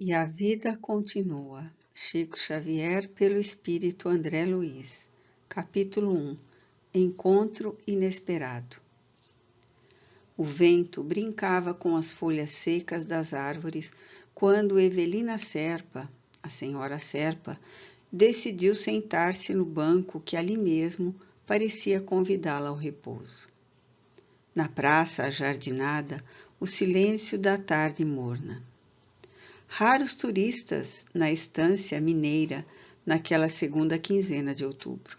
E a vida continua. Chico Xavier, pelo Espírito André Luiz. Capítulo 1. Encontro inesperado. O vento brincava com as folhas secas das árvores quando Evelina Serpa, a senhora Serpa, decidiu sentar-se no banco que ali mesmo parecia convidá-la ao repouso. Na praça ajardinada, o silêncio da tarde morna. Raros turistas na estância mineira naquela segunda quinzena de outubro.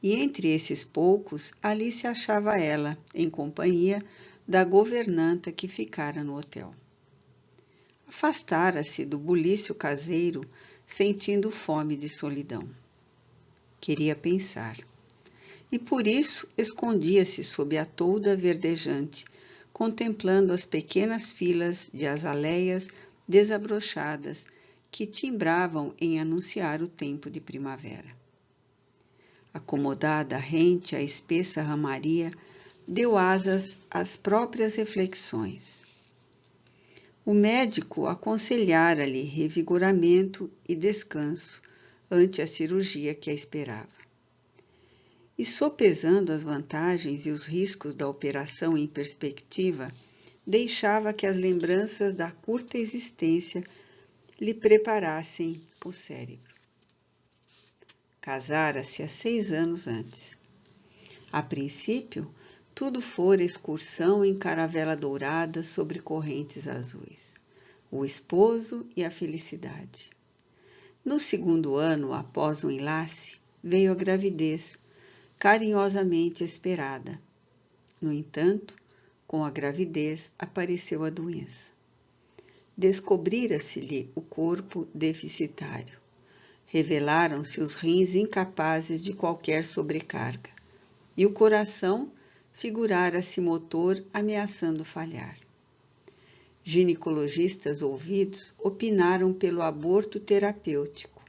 E entre esses poucos, ali se achava ela, em companhia da governanta que ficara no hotel. Afastara-se do bulício caseiro, sentindo fome de solidão. Queria pensar. E por isso escondia-se sob a tolda verdejante, contemplando as pequenas filas de azaleias desabrochadas que timbravam em anunciar o tempo de primavera. Acomodada rente à espessa ramaria, deu asas às próprias reflexões. O médico aconselhara-lhe revigoramento e descanso ante a cirurgia que a esperava. E sopesando as vantagens e os riscos da operação em perspectiva, deixava que as lembranças da curta existência lhe preparassem o cérebro. Casara-se há 6 anos antes. A princípio, tudo fora excursão em caravela dourada sobre correntes azuis. O esposo e a felicidade. No segundo ano, após o enlace, veio a gravidez, carinhosamente esperada. No entanto, com a gravidez apareceu a doença. Descobrira-se-lhe o corpo deficitário. Revelaram-se os rins incapazes de qualquer sobrecarga. E o coração figurara-se motor ameaçando falhar. Ginecologistas ouvidos opinaram pelo aborto terapêutico,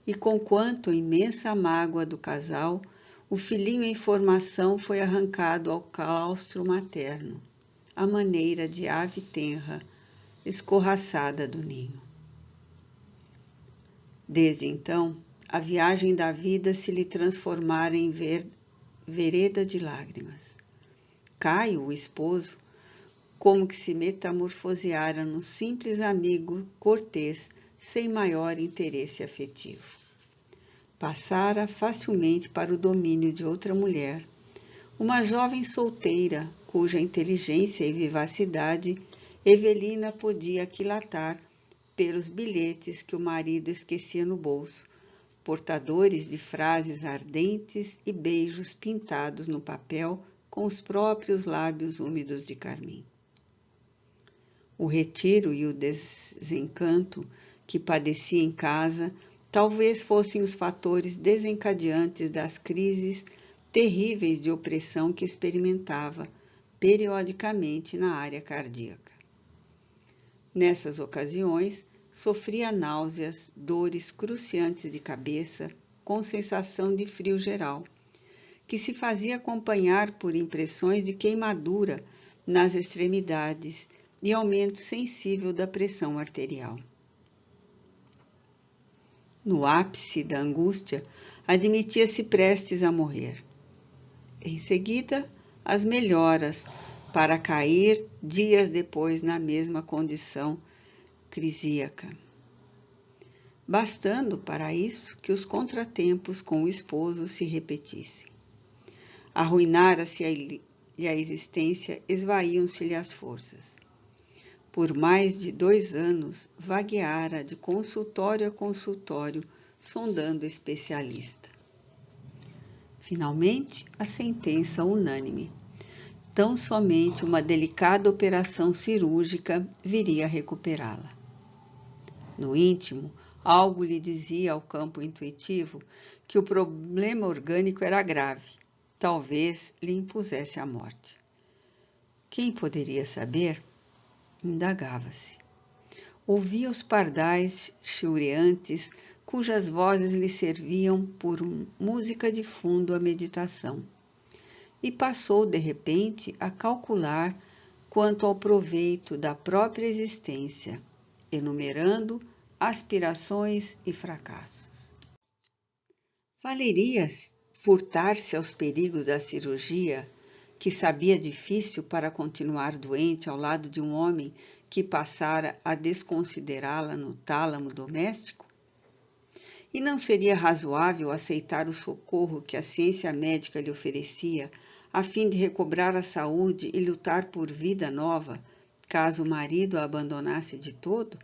e conquanto a imensa mágoa do casal, o filhinho em formação foi arrancado ao claustro materno, à maneira de ave tenra, escorraçada do ninho. Desde então, a viagem da vida se lhe transformara em vereda de lágrimas. Caio, o esposo, como que se metamorfoseara num simples amigo cortês, sem maior interesse afetivo. Passara facilmente para o domínio de outra mulher, uma jovem solteira, cuja inteligência e vivacidade Evelina podia aquilatar pelos bilhetes que o marido esquecia no bolso, portadores de frases ardentes e beijos pintados no papel com os próprios lábios úmidos de carmim. O retiro e o desencanto que padecia em casa talvez fossem os fatores desencadeantes das crises terríveis de opressão que experimentava periodicamente na área cardíaca. Nessas ocasiões, sofria náuseas, dores cruciantes de cabeça, com sensação de frio geral, que se fazia acompanhar por impressões de queimadura nas extremidades e aumento sensível da pressão arterial. No ápice da angústia, admitia-se prestes a morrer. Em seguida, as melhoras, para cair dias depois na mesma condição crisíaca. Bastando para isso que os contratempos com o esposo se repetissem. Arruinara-se-lhe a existência, esvaíam-se-lhe as forças. Por mais de 2 anos, vagueara de consultório a consultório, sondando especialista. Finalmente, a sentença unânime. Tão somente uma delicada operação cirúrgica viria a recuperá-la. No íntimo, algo lhe dizia ao campo intuitivo que o problema orgânico era grave, talvez lhe impusesse a morte. Quem poderia saber? Indagava-se. Ouvia os pardais chilreantes, cujas vozes lhe serviam por música de fundo à meditação. E passou, de repente, a calcular quanto ao proveito da própria existência, enumerando aspirações e fracassos. Valeria furtar-se aos perigos da cirurgia, que sabia difícil para continuar doente ao lado de um homem que passara a desconsiderá-la no tálamo doméstico? E não seria razoável aceitar o socorro que a ciência médica lhe oferecia, a fim de recobrar a saúde e lutar por vida nova, caso o marido a abandonasse de todo?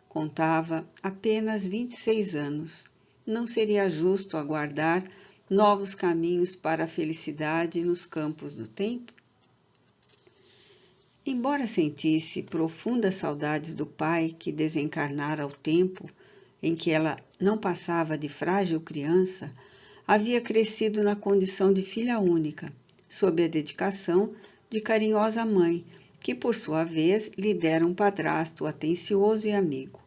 Contava apenas 26 anos. Não seria justo aguardar novos caminhos para a felicidade nos campos do tempo? Embora sentisse profundas saudades do pai que desencarnara ao tempo em que ela não passava de frágil criança, havia crescido na condição de filha única, sob a dedicação de carinhosa mãe, que por sua vez lhe dera um padrasto atencioso e amigo.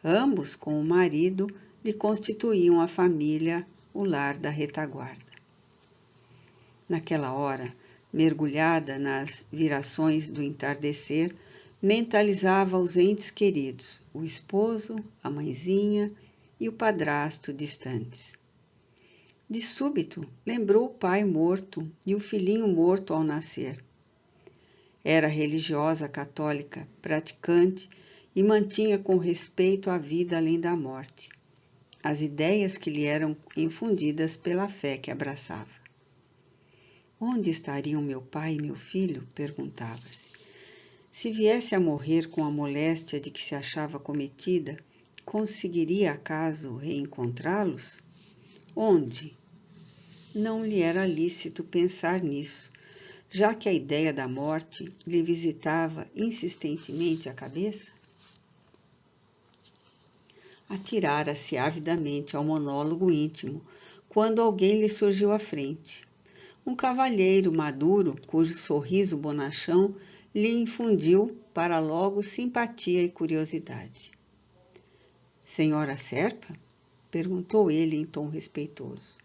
Ambos, com o marido, lhe constituíam a família, o lar da retaguarda. Naquela hora, mergulhada nas virações do entardecer, mentalizava os entes queridos, o esposo, a mãezinha e o padrasto distantes. De súbito, lembrou o pai morto e o filhinho morto ao nascer. Era religiosa católica, praticante, e mantinha com respeito a vida além da morte, as ideias que lhe eram infundidas pela fé que abraçava. Onde estariam meu pai e meu filho? Perguntava-se. Se viesse a morrer com a moléstia de que se achava cometida, conseguiria acaso reencontrá-los? Onde? Não lhe era lícito pensar nisso, já que a ideia da morte lhe visitava insistentemente a cabeça. Atirara-se avidamente ao monólogo íntimo, quando alguém lhe surgiu à frente. Um cavalheiro maduro, cujo sorriso bonachão lhe infundiu para logo simpatia e curiosidade. Senhora Serpa? Perguntou ele em tom respeitoso.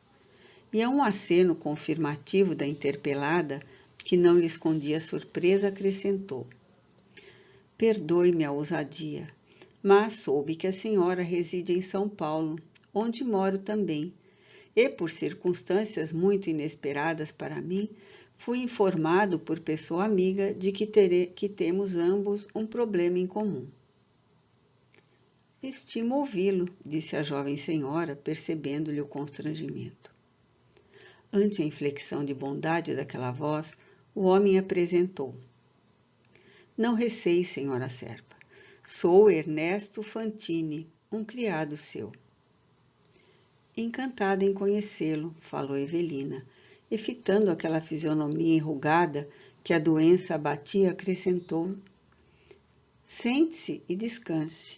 E a um aceno confirmativo da interpelada, que não lhe escondia surpresa, acrescentou. Perdoe-me a ousadia, mas soube que a senhora reside em São Paulo, onde moro também, e por circunstâncias muito inesperadas para mim, fui informado por pessoa amiga de que temos ambos um problema em comum. Estimo ouvi-lo, disse a jovem senhora, percebendo-lhe o constrangimento. Ante a inflexão de bondade daquela voz, o homem apresentou. Não receie, senhora Serpa. Sou Ernesto Fantini, um criado seu. Encantada em conhecê-lo, falou Evelina, e fitando aquela fisionomia enrugada que a doença abatia, acrescentou. Sente-se e descanse.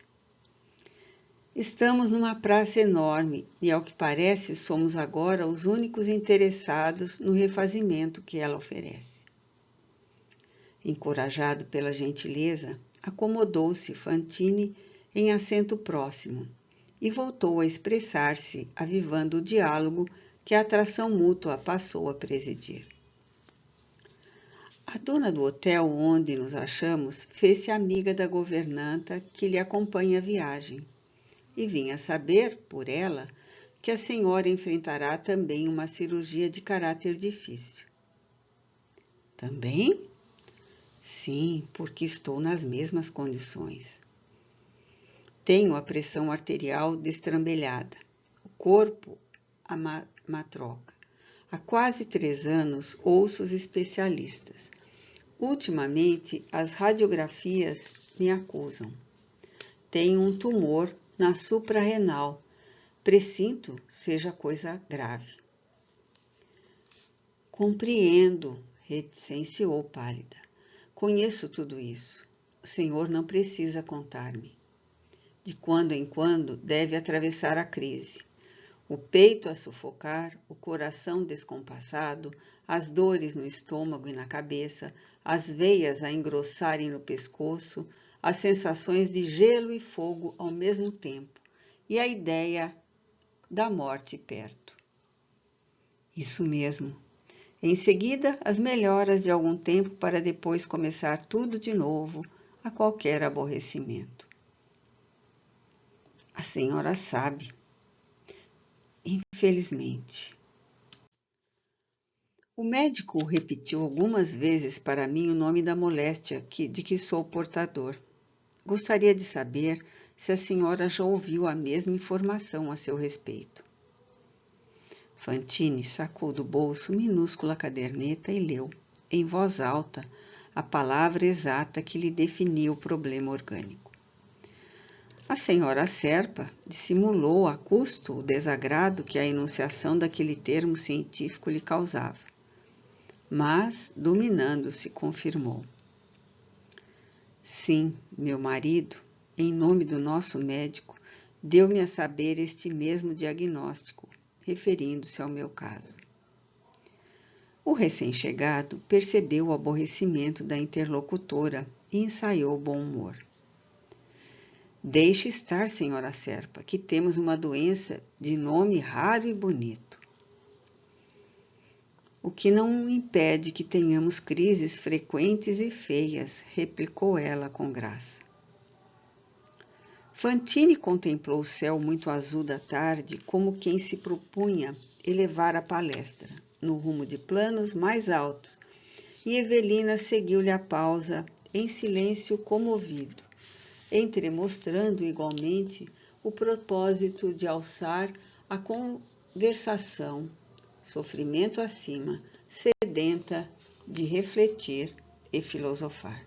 Estamos numa praça enorme e, ao que parece, somos agora os únicos interessados no refazimento que ela oferece. Encorajado pela gentileza, acomodou-se Fantini em assento próximo e voltou a expressar-se, avivando o diálogo que a atração mútua passou a presidir. A dona do hotel onde nos achamos fez-se amiga da governanta que lhe acompanha a viagem e vinha saber, por ela, que a senhora enfrentará também uma cirurgia de caráter difícil. Também? Sim, porque estou nas mesmas condições. Tenho a pressão arterial destrambelhada, o corpo a matroca. Há quase 3 anos ouço os especialistas. Ultimamente, as radiografias me acusam. Tenho um tumor na suprarrenal. Presinto seja coisa grave. Compreendo, reticenciou pálida. Conheço tudo isso. O senhor não precisa contar-me. De quando em quando deve atravessar a crise. O peito a sufocar, o coração descompassado, as dores no estômago e na cabeça, as veias a engrossarem no pescoço, as sensações de gelo e fogo ao mesmo tempo, e a ideia da morte perto. Isso mesmo. Em seguida, as melhoras de algum tempo para depois começar tudo de novo, a qualquer aborrecimento. A senhora sabe, infelizmente. O médico repetiu algumas vezes para mim o nome da moléstia de que sou portador. Gostaria de saber se a senhora já ouviu a mesma informação a seu respeito. Fantine sacou do bolso minúscula caderneta e leu, em voz alta, a palavra exata que lhe definia o problema orgânico. A senhora Serpa dissimulou a custo o desagrado que a enunciação daquele termo científico lhe causava, mas, dominando-se, confirmou. Sim, meu marido, em nome do nosso médico, deu-me a saber este mesmo diagnóstico, referindo-se ao meu caso. O recém-chegado percebeu o aborrecimento da interlocutora e ensaiou bom humor. Deixe estar, senhora Serpa, que temos uma doença de nome raro e bonito. O que não impede que tenhamos crises frequentes e feias, replicou ela com graça. Fantine contemplou o céu muito azul da tarde como quem se propunha elevar a palestra, no rumo de planos mais altos, e Evelina seguiu-lhe a pausa em silêncio comovido, entremostrando igualmente o propósito de alçar a conversação, sofrimento acima, sedenta de refletir e filosofar.